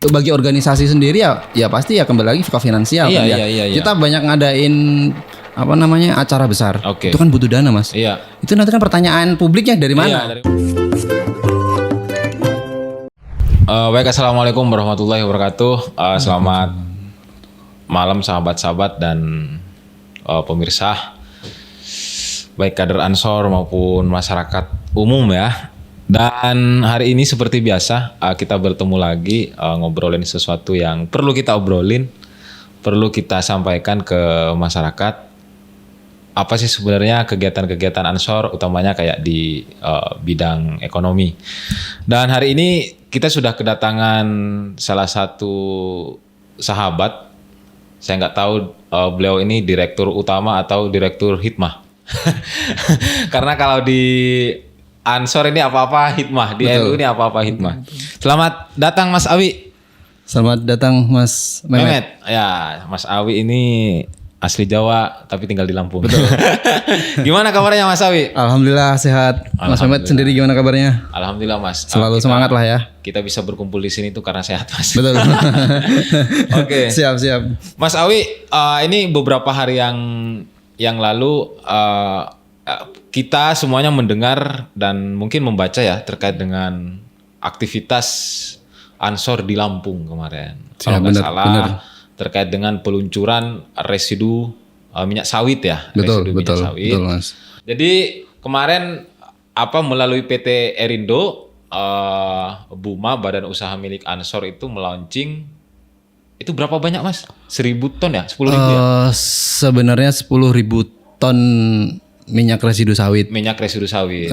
Bagi organisasi sendiri ya pasti ya kembali lagi ke finansial Iya, kan ya. iya. Kita banyak ngadain acara besar. Oke. Itu kan butuh dana, Mas. Iya. Itu nanti kan pertanyaan publiknya dari mana? Baik, assalamualaikum warahmatullahi wabarakatuh. Selamat malam sahabat-sahabat dan pemirsa, baik kader Ansor maupun masyarakat umum ya. Dan hari ini seperti biasa kita bertemu lagi ngobrolin sesuatu yang perlu kita obrolin, perlu kita sampaikan ke masyarakat. Apa sih sebenarnya kegiatan-kegiatan Ansor, utamanya kayak di bidang ekonomi. Dan hari ini kita sudah kedatangan salah satu sahabat. Saya nggak tahu beliau ini direktur utama atau direktur hikmah. Karena kalau di Ansor ini apa-apa hikmah, di NU ini apa-apa hikmah. Selamat datang Mas Awi. Selamat datang Mas Mehmet. Ya, Mas Awi ini asli Jawa tapi tinggal di Lampung. Betul. Gimana kabarnya Mas Awi? Alhamdulillah sehat. Mas Mehmet sendiri gimana kabarnya? Alhamdulillah Mas. Selalu semangat lah ya. Kita bisa berkumpul di sini tuh karena sehat Mas. Betul. Oke. Siap. Mas Awi, ini beberapa hari yang lalu kita semuanya mendengar dan mungkin membaca ya terkait dengan aktivitas Ansor di Lampung kemarin. Kalau nggak salah terkait dengan peluncuran residu minyak sawit ya. Betul, residu minyak sawit. Betul Mas. Jadi kemarin melalui PT Erindo, Buma Badan Usaha milik Ansor itu melaunching, itu berapa banyak Mas? 1.000 ton ya? 10.000 ya? Sebenarnya 10.000 ton minyak residu sawit. Minyak residu sawit.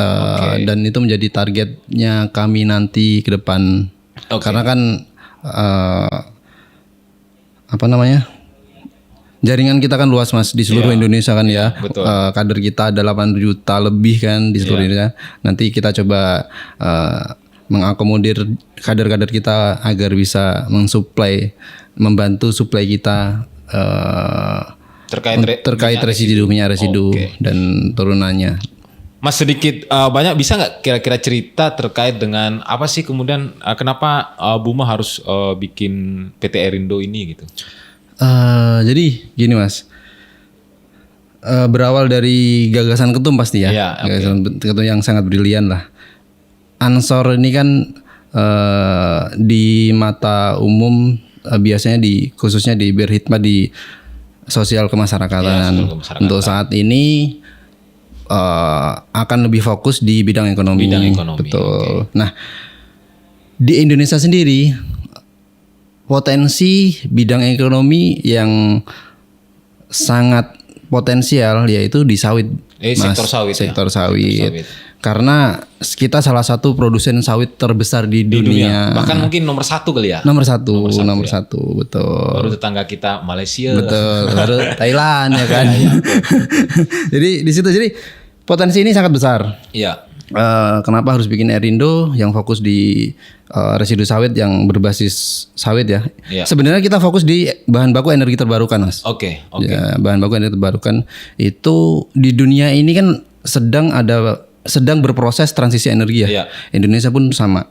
Dan itu menjadi targetnya kami nanti ke depan. Karena kan jaringan kita kan luas Mas di seluruh Indonesia kan ya. Betul. Kader kita ada 8 juta lebih kan di seluruh Indonesia. Nanti kita coba mengakomodir kader-kader kita agar bisa membantu suplai kita terkait residu minyak residu dan turunannya. Mas sedikit banyak bisa nggak kira-kira cerita terkait dengan apa sih kemudian kenapa Buma harus bikin PT Erindo ini gitu? Jadi gini Mas, berawal dari gagasan ketum pasti ya, gagasan ketum yang sangat brilian lah. Ansor ini kan di mata umum biasanya khususnya di berkhidmat di sosial kemasyarakatan. Untuk saat ini akan lebih fokus di bidang ekonomi. Betul. Nah, di Indonesia sendiri potensi bidang ekonomi yang sangat potensial yaitu di sawit. Sektor sawit. Karena kita salah satu produsen sawit terbesar di dunia. Bahkan mungkin nomor 1 kali ya. Nomor satu, betul. Baru tetangga kita Malaysia. Betul, baru Thailand ya kan. Jadi di situ potensi ini sangat besar. Iya. Kenapa harus bikin Erindo yang fokus di residu sawit yang berbasis sawit ya? Iya. Sebenarnya kita fokus di bahan baku energi terbarukan, Mas. Oke. Ya, bahan baku energi terbarukan itu di dunia ini kan sedang berproses transisi energi ya. Iya. Indonesia pun sama.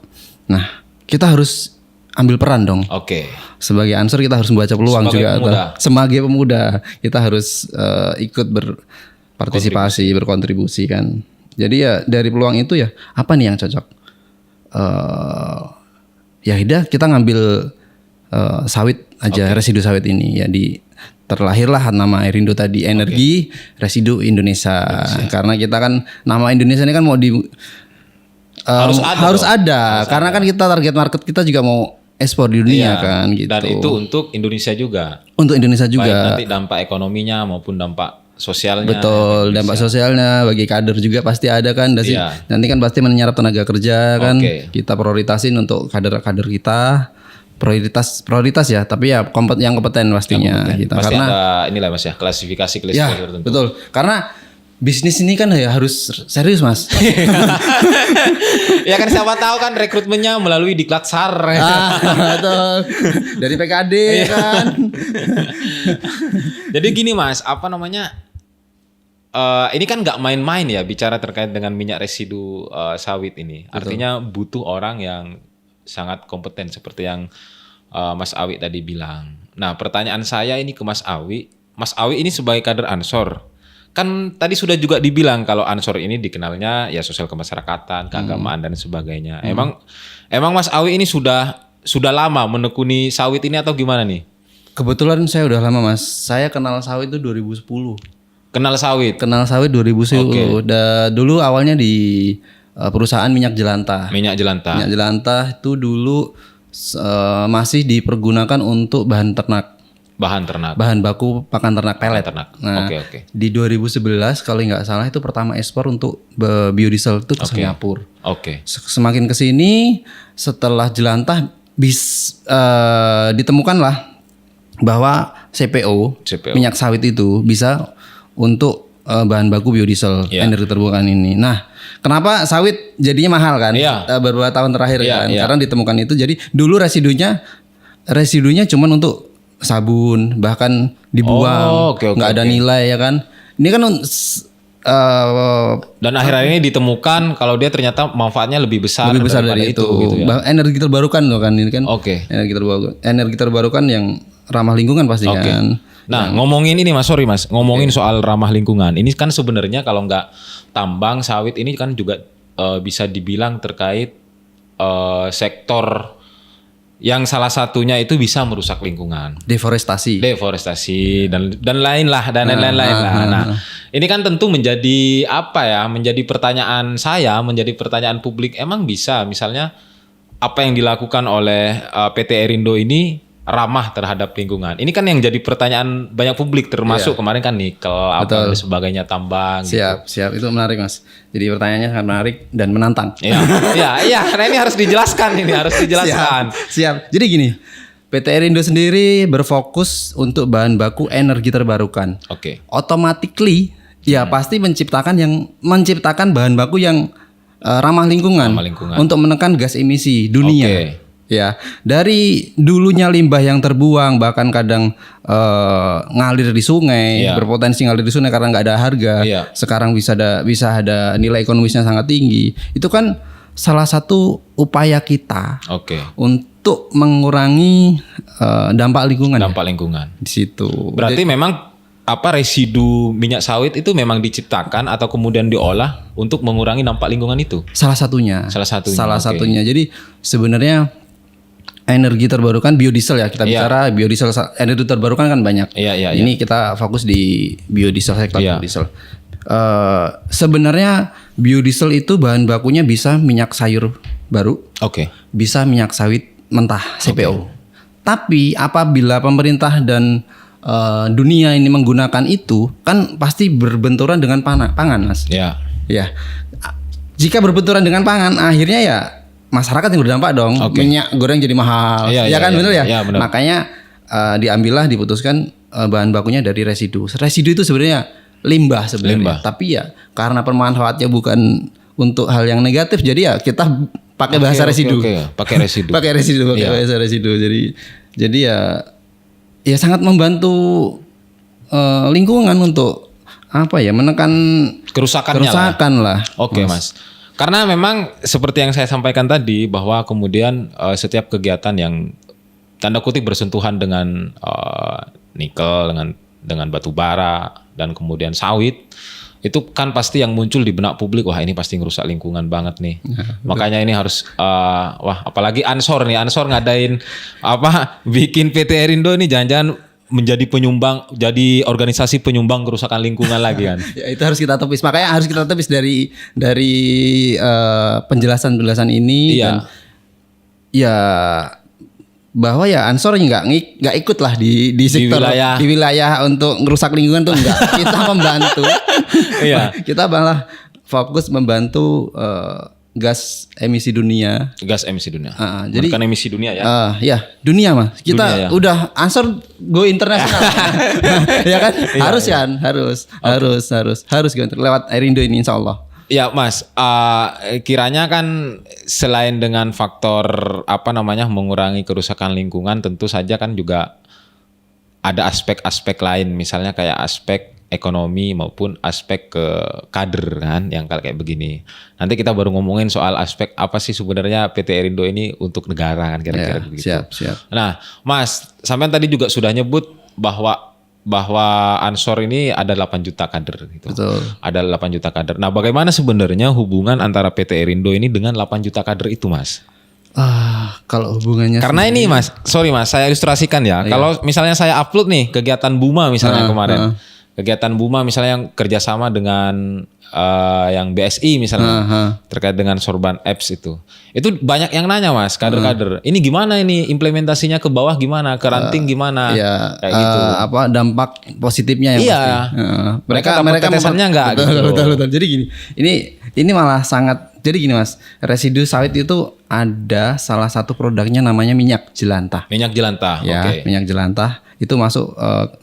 Nah, kita harus ambil peran dong. Sebagai Ansor kita harus membaca peluang sebagai pemuda kita harus ikut berpartisipasi, berkontribusi kan. Jadi ya dari peluang itu ya apa nih yang cocok? Ya udah kita ngambil sawit aja, residu sawit ini ya terlahirlah nama Erindo tadi, energi residu Indonesia. Karena kita kan nama Indonesia ini kan mau harus ada. Karena kan kita target market kita juga mau ekspor di dunia kan gitu. Dan itu untuk Indonesia juga. Untuk Indonesia juga. Baik nanti dampak ekonominya maupun dampak sosialnya. Betul, dampak sosialnya bagi kader juga pasti ada kan. Nanti kan pasti menyerap tenaga kerja kan. Kita prioritasin untuk kader-kader kita. Prioritas ya, tapi ya yang kompeten pastinya kita. Pasti karena ada inilah Mas ya, klasifikasi ya, tertentu. Betul. Karena bisnis ini kan ya harus serius Mas. Ya kan siapa tahu kan rekrutmennya melalui Diklatsar. Betul. Dari PKD kan. Jadi gini Mas, ini kan nggak main-main ya bicara terkait dengan minyak residu sawit ini. Artinya butuh orang yang sangat kompeten seperti yang Mas Awi tadi bilang. Nah, pertanyaan saya ini ke Mas Awi. Mas Awi ini sebagai kader Ansor, kan tadi sudah juga dibilang kalau Ansor ini dikenalnya ya sosial kemasyarakatan, keagamaan dan sebagainya. Emang Mas Awi ini sudah lama menekuni sawit ini atau gimana nih? Kebetulan saya udah lama Mas. Saya kenal sawit itu 2010. Kenal sawit 2010. Okay. Dulu awalnya di perusahaan minyak jelantah. Minyak jelantah itu dulu masih dipergunakan untuk bahan ternak. Bahan baku pakan ternak pelet. Nah, di 2011 kalau nggak salah itu pertama ekspor untuk biodiesel itu ke Singapura. Semakin kesini setelah jelantah ditemukanlah bahwa CPO minyak sawit itu bisa untuk bahan baku biodiesel energi terbarukan ini. Nah, kenapa sawit jadinya mahal kan? Beberapa tahun terakhir kan, karena ditemukan itu. Jadi dulu residunya cuma untuk sabun, bahkan dibuang, nggak ada nilai ya kan. Ini kan dan akhir-akhir ini ditemukan kalau dia ternyata manfaatnya lebih besar dari itu gitu ya. Energi terbarukan loh kan ini kan. Energi terbarukan yang ramah lingkungan pasti kan. Nah, ngomongin ini Mas, sorry Mas, ngomongin soal ramah lingkungan. Ini kan sebenarnya kalau nggak tambang sawit ini kan juga bisa dibilang terkait sektor yang salah satunya itu bisa merusak lingkungan. Deforestasi dan lain-lain lah. Nah, ini kan tentu menjadi menjadi pertanyaan saya, menjadi pertanyaan publik. Emang bisa misalnya apa yang dilakukan oleh PT Erindo ini ramah terhadap lingkungan? Ini kan yang jadi pertanyaan banyak publik, termasuk kemarin kan nikel dan sebagainya, tambang. Siap, itu menarik Mas. Jadi pertanyaannya sangat menarik dan menantang. Iya, karena ini harus dijelaskan. Siap. Jadi gini, PT Erindo sendiri berfokus untuk bahan baku energi terbarukan. Automatically pasti menciptakan bahan baku yang ramah lingkungan untuk menekan gas emisi dunia. Ya, dari dulunya limbah yang terbuang bahkan kadang ngalir di sungai, berpotensi ngalir di sungai karena nggak ada harga. Sekarang bisa ada nilai ekonomisnya sangat tinggi. Itu kan salah satu upaya kita untuk mengurangi dampak lingkungan. Di situ. Berarti memang residu minyak sawit itu memang diciptakan atau kemudian diolah untuk mengurangi dampak lingkungan itu? Salah satunya. Jadi sebenarnya energi terbarukan biodiesel ya, kita bicara biodiesel, energi terbarukan kan banyak. Ini kita fokus di biodiesel, sektor biodiesel. Sebenarnya biodiesel itu bahan bakunya bisa minyak sayur baru, bisa minyak sawit mentah CPO. Tapi apabila pemerintah dan dunia ini menggunakan itu, kan pasti berbenturan dengan pangan, Mas. Jika berbenturan dengan pangan, akhirnya ya masyarakat yang berdampak dong. Minyak goreng jadi mahal. Benar ya? Bener. Makanya diputuskan bahan bakunya dari residu. Residu itu sebenarnya limbah sebenarnya. Tapi ya karena pemanfaatnya bukan untuk hal yang negatif, jadi ya kita pakai bahasa residu. Pakai bahasa residu. Jadi ya sangat membantu lingkungan untuk menekan kerusakan lah. Mas. Karena memang seperti yang saya sampaikan tadi bahwa kemudian setiap kegiatan yang tanda kutip bersentuhan dengan nikel, dengan batu bara dan kemudian sawit, itu kan pasti yang muncul di benak publik, wah ini pasti ngerusak lingkungan banget nih. Makanya ini harus apalagi Ansor ngadain bikin PT Erindo ini jangan-jangan menjadi penyumbang, jadi organisasi penyumbang kerusakan lingkungan lagi kan. Ya, itu harus kita tepis. Makanya harus kita tepis dari penjelasan ini. Dan bahwa Ansor nggak ikut lah di sektor di wilayah untuk ngerusak lingkungan tuh enggak. Kita membantu. Kita malah fokus membantu gas emisi dunia. Jadi bukan emisi dunia ya. Dunia mah. Kita udah Ansor go internasional. Ya kan? Harus lewat Erindo ini insyaallah. Ya Mas, kiranya kan selain dengan faktor mengurangi kerusakan lingkungan, tentu saja kan juga ada aspek-aspek lain, misalnya kayak aspek ekonomi maupun aspek ke kader kan yang kayak begini. Nanti kita baru ngomongin soal aspek apa sih sebenarnya PT Erindo ini untuk negara kan kira-kira begitu. Siap. Nah, Mas, sampean tadi juga sudah nyebut bahwa Ansor ini ada 8 juta kader gitu. Betul. Ada 8 juta kader. Nah, bagaimana sebenarnya hubungan antara PT Erindo ini dengan 8 juta kader itu, Mas? Kalau hubungannya karena ini Mas, sorry Mas, saya ilustrasikan ya. Iya. Kalau misalnya saya upload nih kegiatan Buma misalnya kemarin. Kegiatan Buma misalnya yang kerjasama dengan yang BSI misalnya terkait dengan Sorban Apps itu banyak yang nanya Mas, kader-kader. Ini gimana ini implementasinya ke bawah gimana, ke ranting gimana? Kayak gitu. Apa dampak positifnya yang pasti. Mereka tetesannya enggak gitu. Betul. Jadi gini, ini malah sangat. Jadi gini Mas, residu sawit itu ada salah satu produknya namanya minyak jelantah. Minyak jelantah, ya, minyak jelantah itu masuk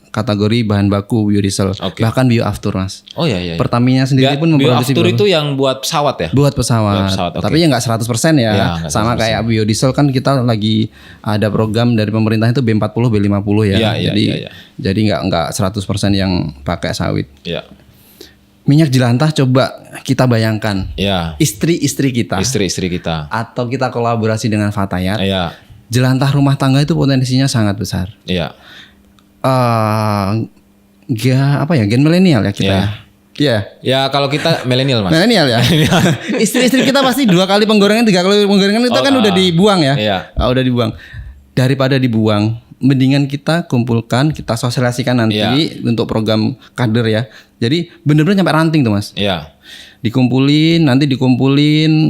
kategori bahan baku biodiesel, bahkan bioaftur Mas. Oh iya. Pertamina sendiri pun memproduksi bioaftur itu yang buat pesawat ya? Buat pesawat. Tapi ya nggak 100% ya. Sama 100%. Kayak biodiesel kan kita lagi ada program dari pemerintah itu B40 B50 ya. Jadi nggak 100% yang pakai sawit. Iya. Minyak jelantah coba kita bayangkan. Iya. Istri-istri kita. Atau kita kolaborasi dengan Fatayat. Iya. Jelantah rumah tangga itu potensinya sangat besar. Iya. Gen milenial ya kita. Iya. Ya kalau kita milenial Mas. Milenial ya. Istri-istri kita pasti 2 kali penggorengan, 3 kali penggorengan itu kan udah dibuang ya. Iya. Udah dibuang. Daripada dibuang, mendingan kita kumpulkan, kita sosialisasikan nanti untuk program kader ya. Jadi bener-bener sampai ranting tuh Mas. Iya. Dikumpulin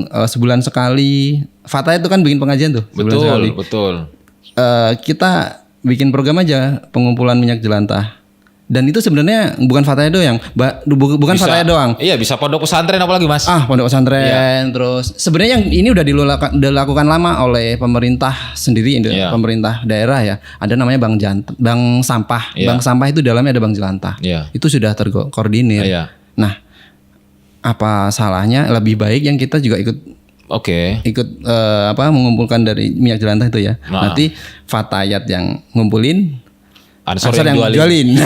sebulan sekali. Fatayat itu kan bikin pengajian tuh. Betul. Kita bikin program aja pengumpulan minyak jelantah. Dan itu sebenarnya bukan Fatayat doang, bukan Fatayat doang. Iya, bisa pondok pesantren apalagi Mas. Pondok pesantren terus. Sebenarnya yang ini udah dilakukan lama oleh pemerintah sendiri, pemerintah daerah ya. Ada namanya bank sampah. Bank sampah itu dalamnya ada bank jelantah. Itu sudah terkoordinir. Nah, apa salahnya lebih baik yang kita juga ikut mengumpulkan dari minyak jelantah itu ya. Nanti Fatayat yang ngumpulin, Ansor yang jualin.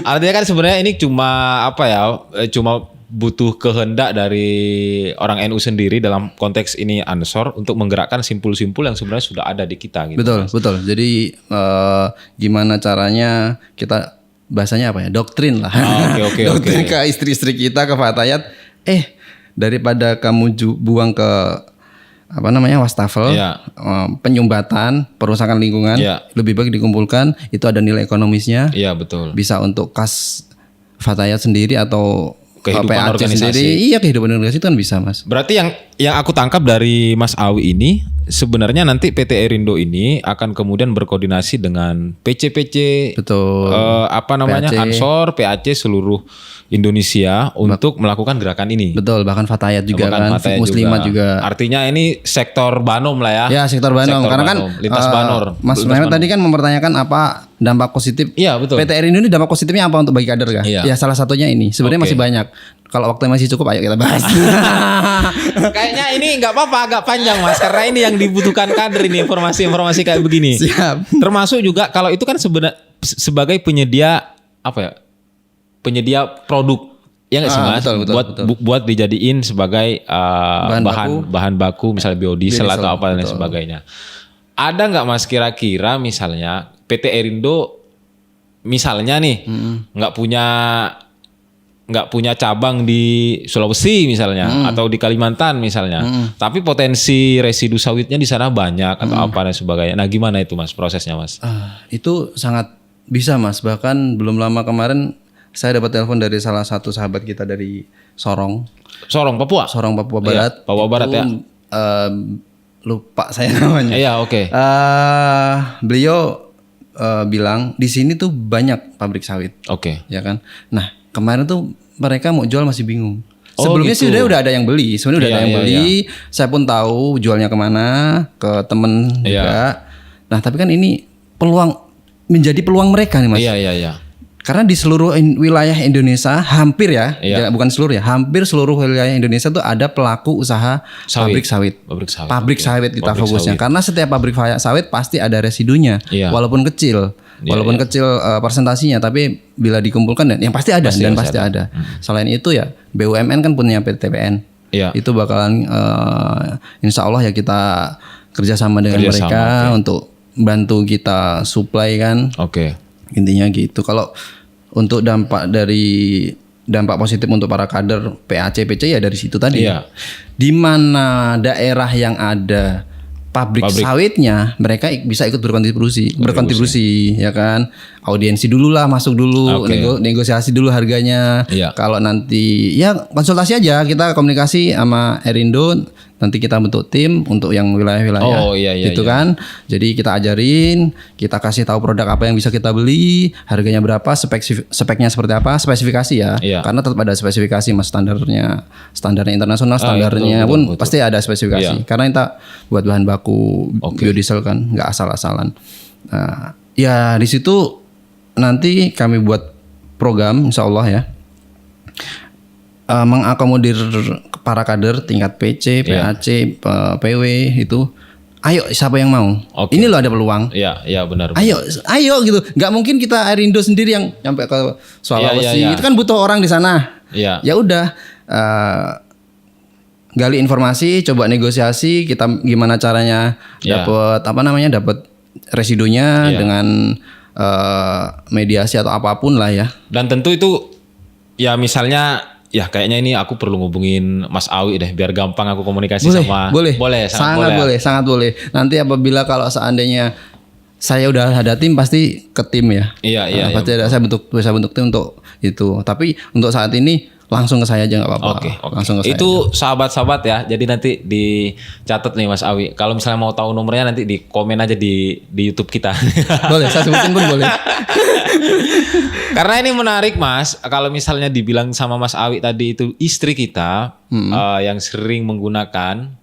Artinya kan sebenarnya ini cuma cuma butuh kehendak dari orang NU sendiri dalam konteks ini Ansor untuk menggerakkan simpul-simpul yang sebenarnya sudah ada di kita gitu. Betul. Jadi gimana caranya kita bahasanya apa ya? Doktrin lah. Doktrin ke istri-istri kita, ke Fatayat. Daripada kamu buang ke wastafel, penyumbatan, perusakan lingkungan, lebih baik dikumpulkan, itu ada nilai ekonomisnya. Iya, betul. Bisa untuk kas Fatayat sendiri atau kehidupan PAC organisasi sendiri. Iya, kehidupan organisasi itu kan bisa Mas. Berarti yang aku tangkap dari Mas Awi ini sebenarnya nanti PT Erindo ini akan kemudian berkoordinasi dengan PC. Betul. PAC. Ansor, PAC seluruh Indonesia untuk melakukan gerakan ini. Betul, bahkan Fatayat juga Muslimat juga. Artinya ini sektor Banom lah ya. Ya, sektor Banom. Karena kan lintas Banor. Mas Mehmet tadi kan mempertanyakan apa dampak positif. Iya, betul. PT Erindo ini dampak positifnya apa untuk bagi kader kah? Iya. Ya salah satunya ini. Sebenarnya masih banyak. Kalau waktu masih cukup ayo kita bahas. Kayaknya ini nggak apa-apa agak panjang Mas, karena ini yang dibutuhkan kader ini informasi kayak begini. Siap. Termasuk juga kalau itu kan sebenarnya sebagai penyedia penyedia produk ya nggak sih Mas? Betul. Buat dijadiin sebagai bahan baku misalnya biodiesel atau apa dan sebagainya. Ada nggak Mas kira-kira misalnya PT Erindo misalnya nih nggak punya cabang di Sulawesi misalnya atau di Kalimantan misalnya, tapi potensi residu sawitnya di sana banyak atau apa dan sebagainya. Nah gimana itu Mas prosesnya Mas? Itu sangat bisa Mas. Bahkan belum lama kemarin saya dapat telepon dari salah satu sahabat kita dari Sorong Papua Barat. Papua Barat ya. Lupa saya namanya. Iya, oke. Beliau bilang di sini tuh banyak pabrik sawit. Oke. Ya kan. Nah kemarin tuh mereka mau jual masih bingung. Sebelumnya sih udah ada yang beli. Sebenarnya udah ada yang beli. Saya pun tahu jualnya kemana, ke temen juga. Nah tapi kan ini menjadi peluang mereka nih Mas. Iya. Karena di seluruh wilayah Indonesia hampir bukan seluruh ya, hampir seluruh wilayah Indonesia tuh ada pelaku usaha pabrik sawit. Pabrik sawit kita fokusnya. Karena setiap pabrik sawit pasti ada residunya, walaupun kecil. Walaupun kecil persentasinya, tapi bila dikumpulkan yang pasti ada pasti ada. Selain itu ya BUMN kan punya PTPN. Itu bakalan insya Allah ya kita kerjasama dengan mereka untuk bantu kita supply kan. Intinya gitu. Kalau untuk dampak positif untuk para kader PAC, PC ya dari situ tadi. Di mana daerah yang ada pabrik sawitnya, mereka bisa ikut berkontribusi ya kan. Audiensi dulu lah, masuk dulu, negosiasi dulu harganya. Kalau nanti ya konsultasi aja, kita komunikasi sama Erindo, nanti kita bentuk tim untuk yang wilayah-wilayah gitu kan. Jadi kita ajarin, kita kasih tahu produk apa yang bisa kita beli, harganya berapa, speknya seperti apa, spesifikasi ya. Karena tetap ada spesifikasi mas, standarnya internasional, standarnya betul. Pasti ada spesifikasi. Karena kita buat bahan baku biodiesel kan, nggak asal-asalan. Ya di situ nanti kami buat program insya Allah ya, mengakomodir para kader tingkat PC, PAC, PW itu. Ayo siapa yang mau? Ini loh ada peluang. Iya benar. Ayo gitu. Nggak mungkin kita Erindo sendiri yang sampai ke Sulawesi. Itu kan butuh orang di sana. Ya udah, gali informasi, coba negosiasi. Kita gimana caranya dapat residunya dengan mediasi atau apapun lah ya. Dan tentu itu ya misalnya. Ya kayaknya ini aku perlu ngubungin Mas Awi deh biar gampang aku komunikasi sama. Boleh, sangat boleh. Nanti apabila kalau seandainya saya udah ada tim, pasti ke tim ya. Iya. Pasti ada, saya bentuk tim untuk itu. Tapi untuk saat ini langsung ke saya aja nggak apa-apa. Langsung ke saya. Itu sahabat-sahabat ya. Jadi nanti dicatat nih Mas Awi. Kalau misalnya mau tahu nomornya nanti di komen aja di YouTube kita. Boleh, saya sebutin pun boleh. Karena ini menarik Mas. Kalau misalnya dibilang sama Mas Awi tadi itu istri kita yang sering menggunakan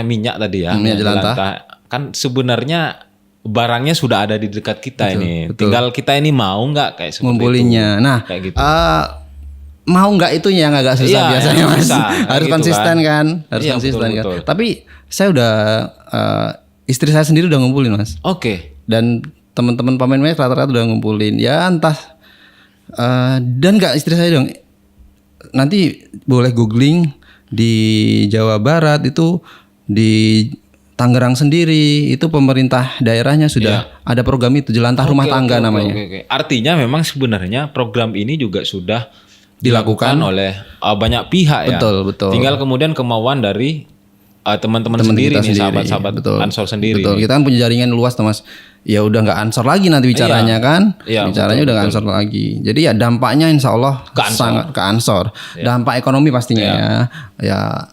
minyak tadi ya. Minyak jelantah. Kan sebenarnya barangnya sudah ada di dekat kita. Betul. Tinggal kita ini mau nggak kayak seperti ngumpulinnya. Nah, kayak gitu. Mau nggak itu yang agak susah biasanya Mas. Harus gitu konsisten kan. Harus konsisten kan. Betul. Tapi saya udah istri saya sendiri udah ngumpulin Mas. Dan teman-teman pemain rata-rata udah ngumpulin. Ya entah dan nggak istri saya dong. Nanti boleh googling di Jawa Barat itu, di Tangerang sendiri itu pemerintah daerahnya sudah ada program itu, jelantah rumah tangga namanya. Artinya memang sebenarnya program ini juga sudah dilakukan oleh banyak pihak ya. Betul. Tinggal kemudian kemauan dari teman-teman sendiri nih, sahabat-sahabat Ansor sendiri. Betul. Kita kan punya jaringan luas tuh Mas. Ya udah nggak Ansor lagi nanti bicaranya kan. Bicaranya udah nggak Ansor lagi. Jadi ya dampaknya insya Allah sangat ke Ansor. Dampak ekonomi pastinya ya.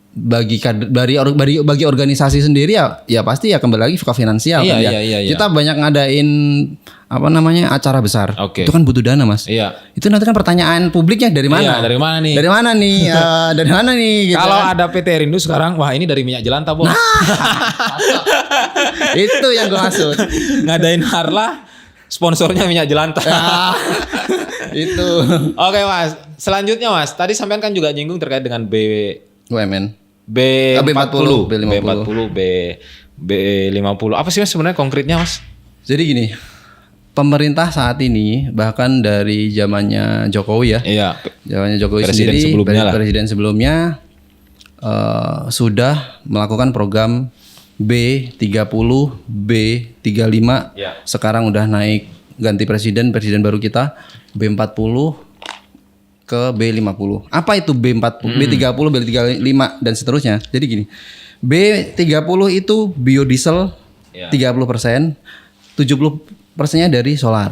Bagi organisasi sendiri ya pasti ya kembali lagi ke finansial kan ya. Kita banyak ngadain acara besar. Itu kan butuh dana Mas. Itu nanti kan pertanyaan publiknya dari mana? Dari mana nih? Gitu. Kalau ada PT Rindu sekarang, wah ini dari minyak jelantah Bos. Itu yang gue maksud. Ngadain harlah, sponsornya minyak jelantah. Itu. Oke Mas, selanjutnya Mas, tadi sampean kan juga nyinggung terkait dengan BUMN. B40, B50. Apa sih Mas sebenarnya konkretnya Mas? Jadi gini, pemerintah saat ini bahkan dari zamannya Jokowi ya. Zamannya Jokowi presiden sebelumnya sudah melakukan program B30, B35. Sekarang udah naik ganti presiden baru kita B40 ke B50. Apa itu B40, B30, B35 dan seterusnya. Jadi gini, B30 itu biodiesel 30%, 70%-nya dari solar.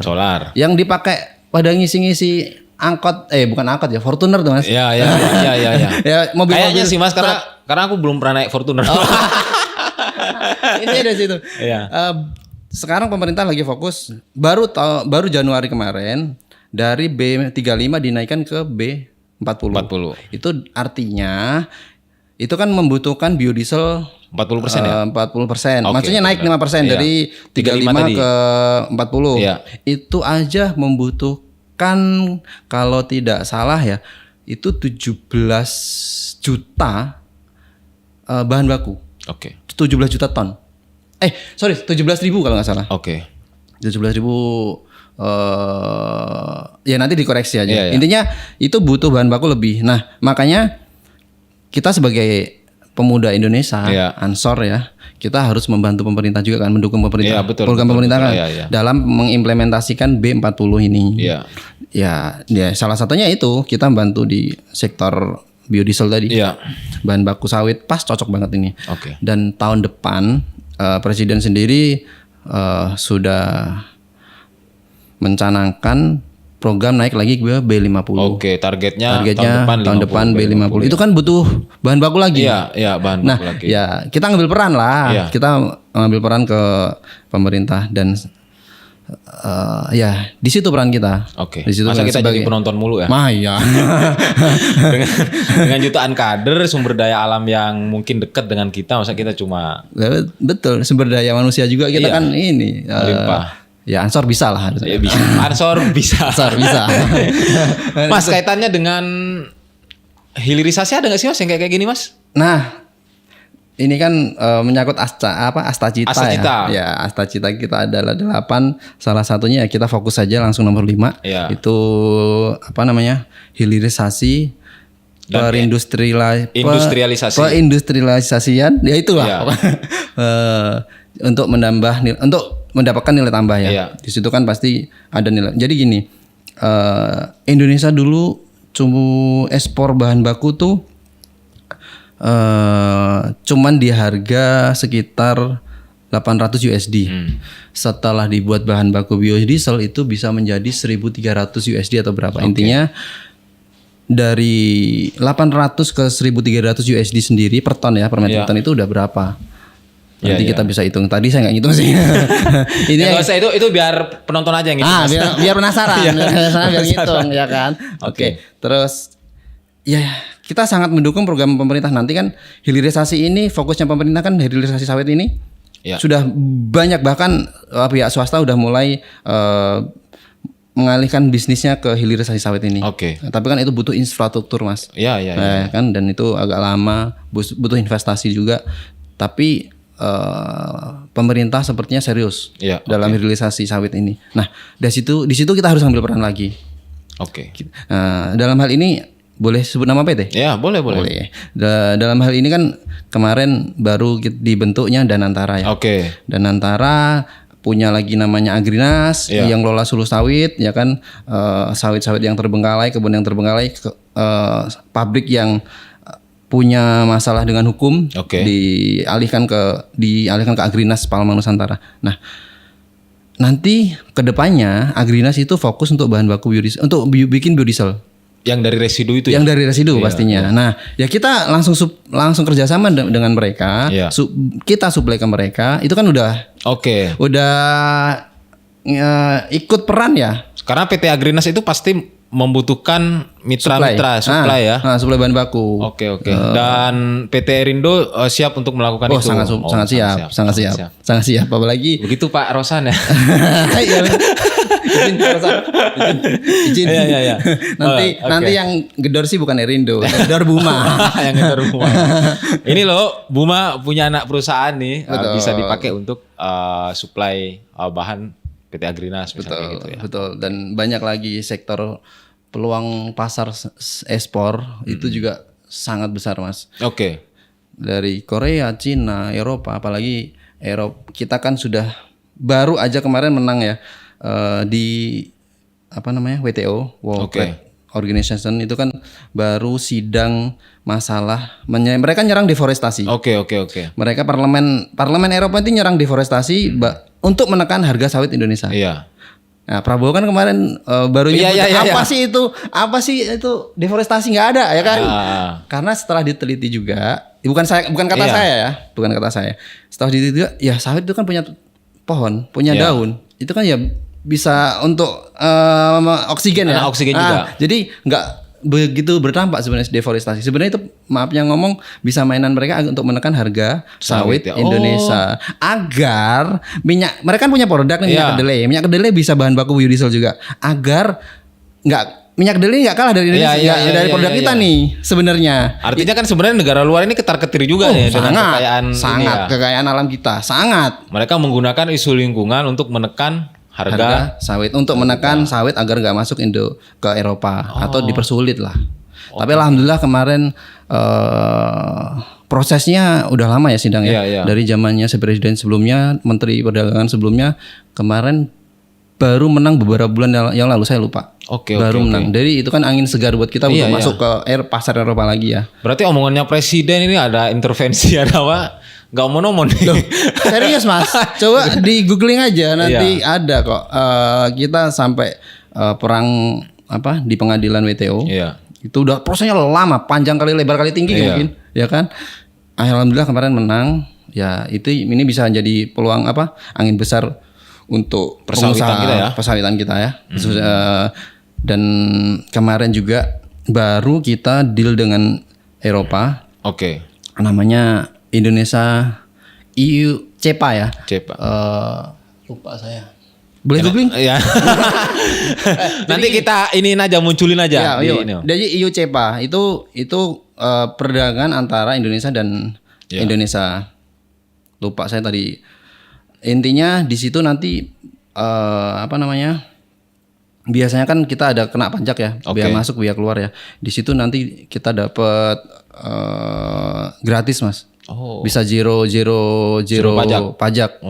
Yang dipakai pada ngisi-ngisi angkot, bukan angkot ya, Fortuner tuh Mas. Iya. Ya, mobil kayaknya sih Mas, karena aku belum pernah naik Fortuner. Ini ada situ. Sekarang pemerintah lagi fokus baru Januari kemarin dari B35 dinaikkan ke B40. Itu artinya itu kan membutuhkan biodiesel 40% ya? 40%. Maksudnya naik 5% dari 35 ke 40. Itu aja membutuhkan kalau tidak salah ya, itu 17 juta bahan baku. 17 juta ton. 17.000 kalau nggak salah. 17.000 ya nanti dikoreksi aja. Intinya itu butuh bahan baku lebih. Nah, makanya kita sebagai pemuda Indonesia, Ansor ya, kita harus membantu pemerintah juga kan, mendukung pemerintah. Program pemerintah kan dalam mengimplementasikan B40 ini. Ya, salah satunya itu kita bantu di sektor biodiesel tadi. Bahan baku sawit pas cocok banget ini. Dan tahun depan Presiden sendiri sudah mencanangkan program naik lagi ke B50. Targetnya tahun depan B50. Itu kan butuh bahan baku lagi. Bahan baku lagi. Ya, kita ngambil peran lah. Kita ngambil peran ke pemerintah dan di situ peran kita. Di situ masa kita jadi penonton mulu ya? Iya. dengan jutaan kader, sumber daya alam yang mungkin dekat dengan kita, masa kita cuma betul, sumber daya manusia juga kita kan ini melimpah. Ya Ansor bisa lah. Bisa. Ansor bisa. Mas, kaitannya dengan hilirisasi ada nggak sih Mas yang kayak gini Mas? Nah, ini kan menyangkut Asta Cita. Ya, Asta Cita kita adalah 8. Salah satunya kita fokus saja langsung nomor 5. Itu hilirisasi perindustrialisasian. Ya itulah. Untuk mendapatkan nilai tambah ya. Di situ kan pasti ada nilai. Jadi gini, Indonesia dulu ekspor bahan baku tuh cuman di harga sekitar 800 USD. Setelah dibuat bahan baku biodiesel itu bisa menjadi 1.300 USD atau berapa. Intinya dari 800 ke 1.300 USD sendiri per ton ya, per metrik ton itu udah berapa? Nanti kita bisa hitung. Tadi saya nggak ngitung sih. Ini nggak usah, itu biar penonton aja yang ngitung. Biar penasaran, biar ngitung ya kan. Oke. Terus ya kita sangat mendukung program pemerintah. Nanti kan hilirisasi ini fokusnya pemerintah kan hilirisasi sawit ini sudah banyak, bahkan pihak swasta udah mulai mengalihkan bisnisnya ke hilirisasi sawit ini. Tapi kan itu butuh infrastruktur Mas. Kan, dan itu agak lama, butuh investasi juga. Tapi pemerintah sepertinya serius dalam hilirisasi sawit ini. Nah, di situ kita harus ambil peran lagi. Dalam hal ini boleh sebut nama PT? Ya, boleh. Dalam hal ini kan kemarin baru dibentuknya Danantara ya. Danantara punya lagi namanya Agrinas yang lola suluh sawit ya kan, sawit-sawit yang terbengkalai, kebun yang terbengkalai, pabrik yang punya masalah dengan hukum dialihkan ke Agrinas Palma Nusantara. Nah, nanti kedepannya Agrinas itu fokus untuk bahan baku biodiesel, untuk bikin biodiesel. Yang dari residu itu. Yang dari residu pastinya. Nah, ya kita langsung kerjasama dengan mereka. Kita suplai ke mereka. Itu kan udah ikut peran ya. Karena PT Agrinas itu pasti membutuhkan mitra-mitra suplai ya. Suplai bahan baku. Dan PT Erindo siap untuk melakukan itu. Sangat siap. Apalagi begitu Pak Rosan ya. Izin. Nanti yang gedor sih bukan Erindo, gedor Buma. Yang gedor Buma. Ini loh, Buma punya anak perusahaan nih, bisa dipakai untuk suplai bahan PT Agrinas misalnya gitu ya. Betul, dan banyak lagi sektor peluang pasar ekspor itu juga sangat besar Mas. Dari Korea, Cina, Eropa, apalagi Eropa, kita kan sudah baru aja kemarin menang ya di WTO, World Trade Organization, itu kan baru sidang masalah mereka nyerang deforestasi. Mereka parlemen Eropa itu nyerang deforestasi untuk menekan harga sawit Indonesia. Nah, Prabowo kan kemarin baru nyebut apa sih itu deforestasi, nggak ada ya kan? Karena setelah diteliti juga, bukan kata saya. Setelah diteliti juga, ya sawit itu kan punya pohon, punya daun, itu kan ya bisa untuk oksigen ya. Oksigen juga. Jadi nggak begitu berdampak sebenarnya deforestasi. Sebenarnya itu maafnya ngomong bisa mainan mereka untuk menekan harga sawit Indonesia agar mereka kan punya produk nih, minyak kedelai bisa bahan baku biodiesel juga, agar minyak kedelai nggak kalah dari Indonesia, dari produk kita nih sebenarnya. Artinya kan sebenarnya negara luar ini ketar-ketir juga ya dengan kekayaan alam kita, sangat. Mereka menggunakan isu lingkungan untuk menekan harga sawit untuk menekan sawit agar nggak masuk ke Eropa atau dipersulit lah. Tapi alhamdulillah kemarin prosesnya udah lama ya sidang ya. Dari zamannya presiden sebelumnya, Menteri Perdagangan sebelumnya, kemarin baru menang beberapa bulan yang lalu, saya lupa. Baru menang. Jadi itu kan angin segar buat kita untuk masuk ke pasar Eropa lagi ya. Berarti omongannya presiden ini ada intervensi ada apa? Gak omong-omong nih. Serius Mas, coba di googling aja nanti ada kok. Kita sampai perang di pengadilan WTO. Itu udah prosesnya lama, panjang kali, lebar kali, tinggi mungkin, ya kan. Alhamdulillah kemarin menang. Ya ini bisa jadi peluang angin besar untuk persawitan kita ya. Dan kemarin juga baru kita deal dengan Eropa. Namanya Indonesia EU CEPA ya. Lupa saya. Boleh googling? Ya. Nanti kita munculin aja. Jadi EU CEPA itu perdagangan antara Indonesia dan Indonesia. Lupa saya tadi. Intinya di situ nanti biasanya kan kita ada kena pajak ya, biaya masuk, biaya keluar ya. Di situ nanti kita dapat gratis Mas. Bisa zero pajak.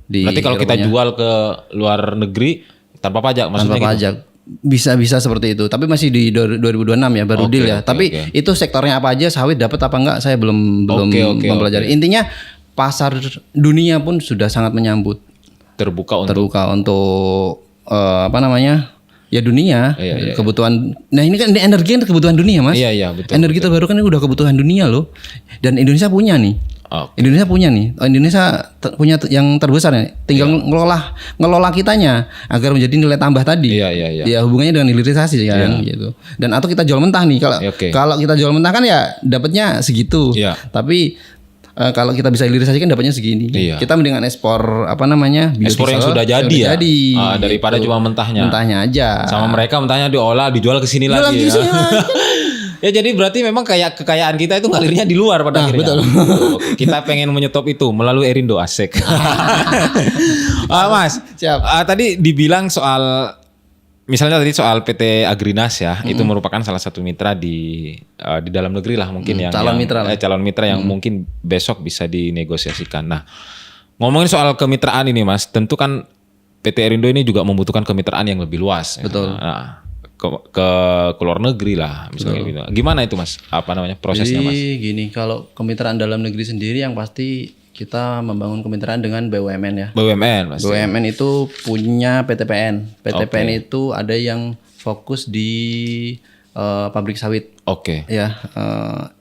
Berarti kalau kita jual ke luar negeri tanpa pajak, maksudnya tanpa pajak. Bisa seperti itu. Tapi masih di 2026 ya baru deal ya. Tapi itu sektornya apa aja, sawit dapat apa enggak, saya belum mempelajari. Intinya pasar dunia pun sudah sangat menyambut. Terbuka untuk ya dunia, kebutuhan. Nah ini kan energi kan kebutuhan dunia Mas. Betul. Energi terbarukan ini udah kebutuhan dunia loh. Dan Indonesia punya nih. Indonesia punya yang terbesar ya. Tinggal ngelola kitanya agar menjadi nilai tambah tadi. Ya hubungannya dengan hilirisasi kan gitu. Dan atau kita jual mentah nih. Kalau kita jual mentah kan ya dapatnya segitu. Tapi kalau kita bisa hilirisasi kan dapatnya segini. Kita mendingan ekspor ekspor yang sudah jadi. Daripada cuma mentahnya aja. Sama mereka mentahnya diolah dijual ke sini lagi. Ya jadi berarti memang kayak kekayaan kita itu ngalirnya di luar pada akhirnya. Betul. Kita pengen menyetop itu melalui Erindo, asik. Mas, siap. Tadi dibilang misalnya tadi soal PT Agrinas ya, itu merupakan salah satu mitra di dalam negeri lah mungkin calon mitra yang mungkin besok bisa dinegosiasikan. Nah, ngomongin soal kemitraan ini Mas, tentu kan PT Erindo ini juga membutuhkan kemitraan yang lebih luas. Betul. Nah, ke luar negeri lah misalnya gitu. Gimana itu Mas? Prosesnya Mas? Jadi gini, kalau kemitraan dalam negeri sendiri yang pasti kita membangun kemitraan dengan BUMN ya. BUMN pasti. BUMN itu punya PTPN. PTPN itu ada yang fokus di pabrik sawit. Ya,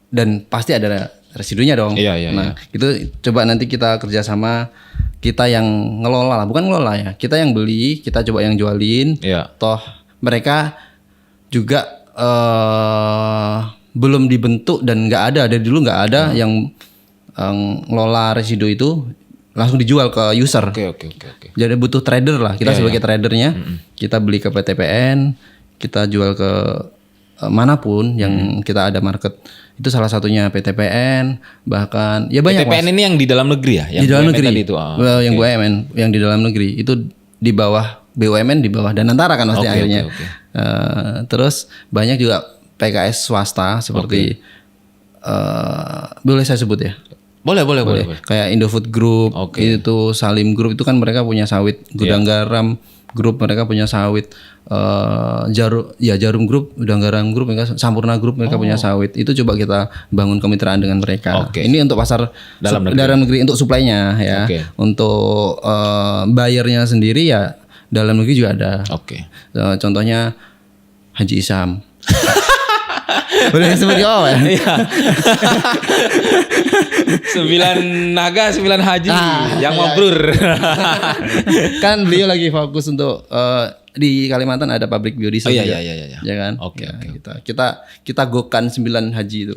dan pasti ada residunya dong. Nah, itu coba nanti kita kerjasama, kita yang ngelola lah, bukan ngelola ya. Kita yang beli, kita coba yang jualin. Toh mereka juga belum dibentuk dan dari dulu nggak ada yang ngelola residu itu langsung dijual ke user. Jadi butuh trader lah. Kita sebagai tradernya, kita beli ke PTPN, kita jual ke manapun yang kita ada market. Itu salah satunya PTPN, bahkan ya banyak. PTPN ini yang di dalam negeri ya? Yang di dalam negeri. Itu. Yang BUMN yang di dalam negeri itu di bawah BUMN, di bawah Danantara kan pasti akhirnya. Terus banyak juga PKS swasta seperti boleh saya sebut ya? Boleh. Kayak Indofood Group, itu Salim Group, itu kan mereka punya sawit, Gudang Garam Group mereka punya sawit, Jarum Group, Gudang Garam Group, mereka Sampurna Group mereka punya sawit. Itu coba kita bangun kemitraan dengan mereka. Ini untuk pasar dalam negeri untuk suplainya ya. Untuk bayarnya sendiri ya dalam negeri juga ada. Contohnya Haji Isam. Boleh sebut ya? 9 naga 9 haji yang mabrur. Kan beliau lagi fokus untuk di Kalimantan ada pabrik biodiesel. Ya kan? Kita gokan 9 haji itu.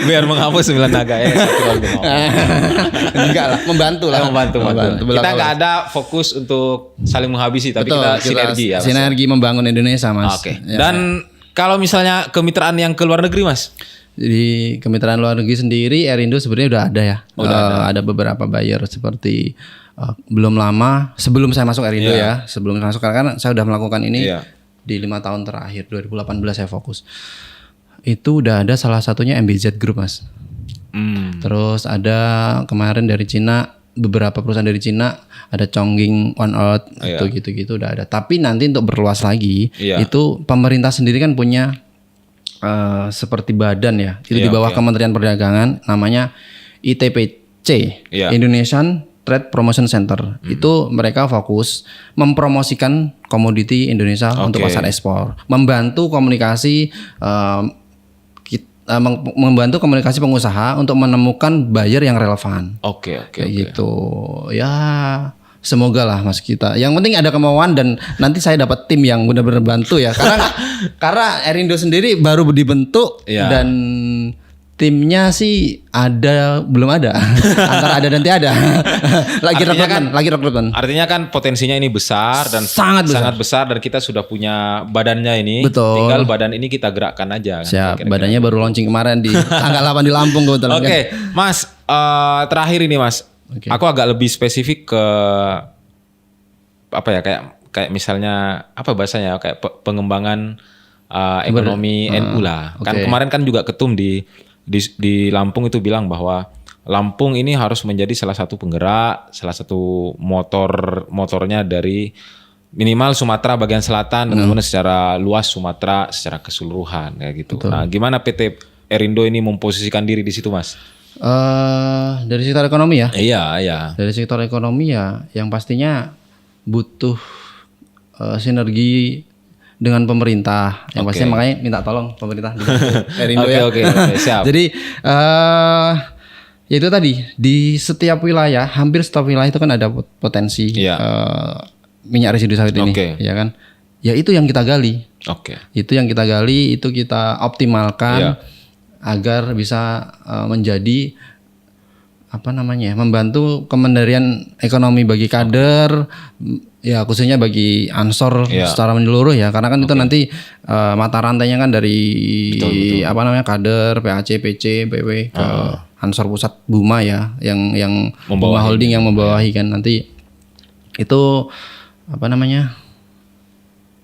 Biar menghapus 9 naga ya. Enggak lah, membantu. Kita enggak ada fokus untuk saling menghabisi, tapi kita sinergi ya. Sinergi membangun Indonesia, Mas. Dan kalau misalnya kemitraan yang ke luar negeri Mas? di Kementerian Luar Negeri sendiri Erindo sebenarnya udah ada ya. Ada beberapa buyer seperti belum lama sebelum saya masuk Erindo ya. Sebelum masuk karena saya udah melakukan ini di 5 tahun terakhir 2018 saya fokus. Itu udah ada salah satunya MBZ Group Mas. Terus ada kemarin dari Cina, beberapa perusahaan dari Cina, ada Chongqing, One Earth, itu gitu-gitu udah ada. Tapi nanti untuk berluas lagi, itu pemerintah sendiri kan punya seperti badan ya, itu di bawah Kementerian Perdagangan, namanya ITPC, Indonesian Trade Promotion Center. Itu mereka fokus mempromosikan komoditi Indonesia untuk pasar ekspor, membantu komunikasi membantu komunikasi pengusaha untuk menemukan buyer yang Relevan. Oke. Gitu. Ya, semoga lah Mas kita. Yang penting ada kemauan dan nanti saya dapat tim yang benar-benar bantu ya. Karena Erindo sendiri baru dibentuk dan timnya sih belum ada. Antara ada dan tiada. lagi rekrutmen. Artinya kan potensinya ini besar dan sangat besar dan kita sudah punya badannya ini. Betul. Tinggal badan ini kita gerakkan aja. Siap. Badannya baru launching kemarin di tanggal 8 di Lampung kebetulan. Oke, Mas, terakhir ini Mas. Aku agak lebih spesifik ke apa ya, kayak misalnya apa bahasanya, kayak pengembangan ekonomi NU lah. Kan kemarin kan juga ketum di Lampung itu bilang bahwa Lampung ini harus menjadi salah satu penggerak, salah satu motornya dari minimal Sumatera bagian selatan dan kemudian secara luas Sumatera secara keseluruhan kayak gitu. Betul. Nah, gimana PT Erindo ini memposisikan diri di situ, Mas? Dari sektor ekonomi ya? Iya. Dari sektor ekonomi ya, yang pastinya butuh sinergi dengan pemerintah. Yang pastinya makanya minta tolong pemerintah di Erindo ya. Oke, siap. Jadi ya itu tadi, di setiap wilayah, hampir setiap wilayah itu kan ada potensi minyak residu sawit ini, ya kan? Ya itu yang kita gali. Itu yang kita gali, itu kita optimalkan agar bisa menjadi membantu Kementerian Ekonomi bagi kader, ya khususnya bagi Ansor secara menyeluruh ya, karena kan itu nanti mata rantainya kan dari kader, PAC, PC, PW ke Ansor pusat Buma ya, yang Buma Holding yang membawahi kan nanti itu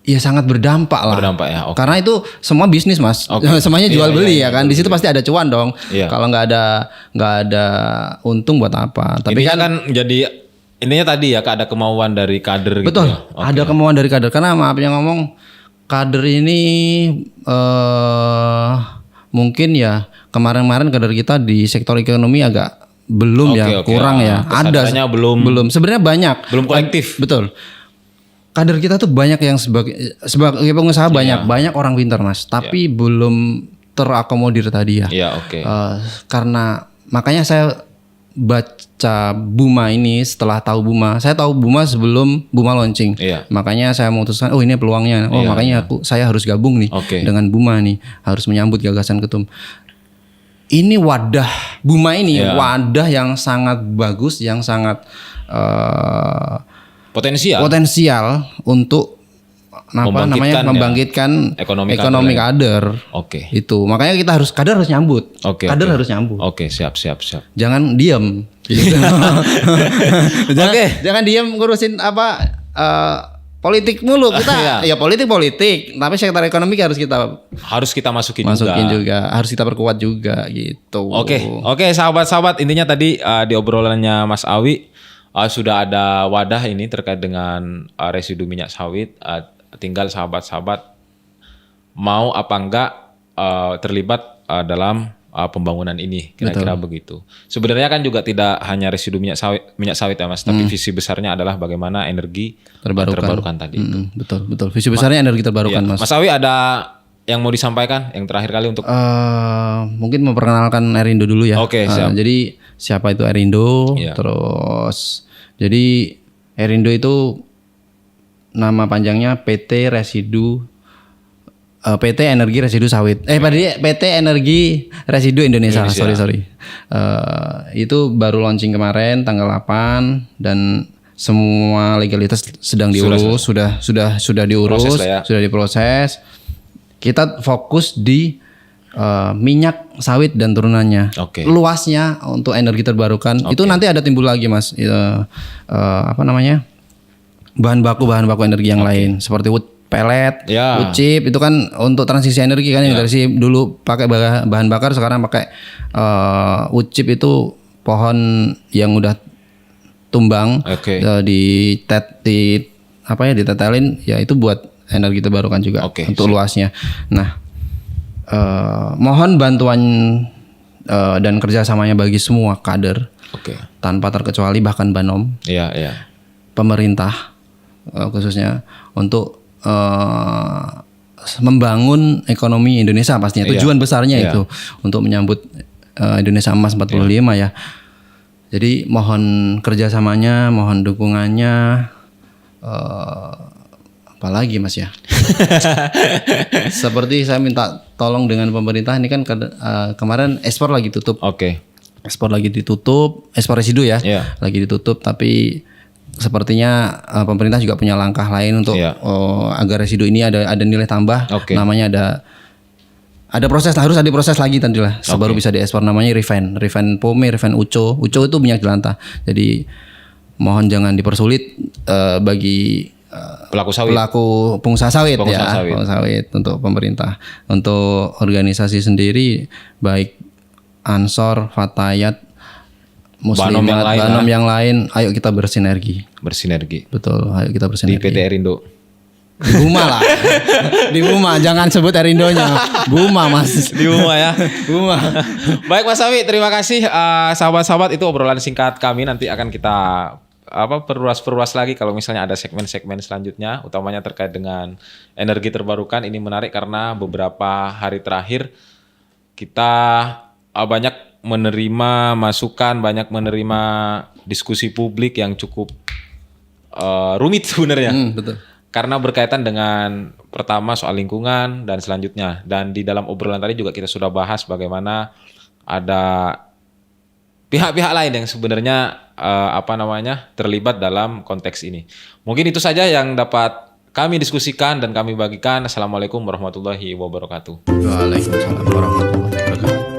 ya sangat berdampak lah. Ya. Karena itu semua bisnis Mas. Semuanya jual beli ya kan. Di situ pasti ada cuan dong. Kalau nggak ada untung buat apa. Tapi intinya kan jadi intinya tadi ya ada kemauan dari kader. Betul. Gitu ya. Ada kemauan dari kader. Karena maafnya ngomong, kader ini mungkin ya kemarin-kemarin kader kita di sektor ekonomi agak belum kurang ya. Ada belum. Sebenarnya banyak. Belum kolektif. Betul. Kader kita tuh banyak yang sebagai pengusaha banyak orang pintar Mas, tapi belum terakomodir tadi ya. Karena makanya saya baca Buma ini setelah tahu Buma. Saya tahu Buma sebelum Buma launching. Makanya saya memutuskan ini peluangnya. Makanya saya harus gabung nih dengan Buma nih, harus menyambut gagasan ketum. Ini wadah Buma ini wadah yang sangat bagus, yang sangat potensial untuk membangkitkan ekonomi kader. Itu makanya kader harus nyambut. Kader harus nyambut. Siap. Jangan diam. Gitu. Jangan diam ngurusin politik mulu. Kita ya politik, tapi sektor ekonomi harus kita masukin juga. Harus kita perkuat juga gitu. Oke, sahabat-sahabat, intinya tadi di obrolannya Mas Awi sudah ada wadah ini terkait dengan residu minyak sawit. Tinggal sahabat-sahabat mau apa enggak terlibat dalam pembangunan ini, kira-kira begitu. Sebenarnya kan juga tidak hanya residu minyak sawit ya Mas, tapi visi besarnya adalah bagaimana energi terbarukan tadi itu. Betul. Visi besarnya energi terbarukan Mas. Mas Awi ada yang mau disampaikan yang terakhir kali untuk mungkin memperkenalkan Erindo dulu ya. Siap. Jadi siapa itu Erindo? Terus jadi Erindo itu nama panjangnya PT Energi Residu Sawit. PT Energi Residu Indonesia. Sorry. Itu baru launching kemarin tanggal 8 dan semua legalitas sedang diurus, sudah diurus, sudah diproses. Kita fokus di minyak sawit dan turunannya. Luasnya untuk energi terbarukan itu nanti ada timbul lagi Mas. Apa namanya? Bahan baku energi yang lain seperti wood pellet, wood chip itu kan untuk transisi energi kan yang dari dulu pakai bahan bakar sekarang pakai wood chip itu pohon yang udah tumbang ditetelin ya itu buat energi terbarukan juga untuk luasnya. Nah, mohon bantuan dan kerjasamanya bagi semua kader tanpa terkecuali bahkan Banom, pemerintah khususnya untuk membangun ekonomi Indonesia pastinya tujuan besarnya itu untuk menyambut Indonesia Emas 45 ya. Jadi mohon kerjasamanya, mohon dukungannya. Apalagi Mas ya. Seperti saya minta tolong dengan pemerintah ini kan kemarin ekspor lagi tutup. Ekspor lagi ditutup, ekspor residu ya, lagi ditutup. Tapi sepertinya pemerintah juga punya langkah lain untuk agar residu ini ada nilai tambah. Namanya ada proses, harus ada proses lagi tadi lah. Baru bisa diekspor, namanya refine pome, refine uco. Uco itu minyak jelantah. Jadi mohon jangan dipersulit bagi pelaku pengusaha sawit untuk pemerintah, untuk organisasi sendiri baik Ansor, Fatayat, Muslimat, Banom yang lain, ayo kita bersinergi. Betul, ayo kita bersinergi. Di PT Erindo. Di Buma lah. Di Buma, jangan sebut Erindonya. Buma Mas. Di Buma ya. Buma. Baik Mas Sawi, terima kasih sahabat-sahabat, itu obrolan singkat kami, nanti akan kita perluas lagi kalau misalnya ada segmen-segmen selanjutnya, utamanya terkait dengan energi terbarukan. Ini menarik karena beberapa hari terakhir kita banyak menerima masukan, banyak menerima diskusi publik yang cukup rumit sebenarnya. Betul. Karena berkaitan dengan pertama soal lingkungan dan selanjutnya. Dan di dalam obrolan tadi juga kita sudah bahas bagaimana ada pihak-pihak lain yang sebenarnya terlibat dalam konteks ini. Mungkin itu saja yang dapat kami diskusikan dan kami bagikan. Assalamualaikum warahmatullahi wabarakatuh. Waalaikumsalam warahmatullahi wabarakatuh.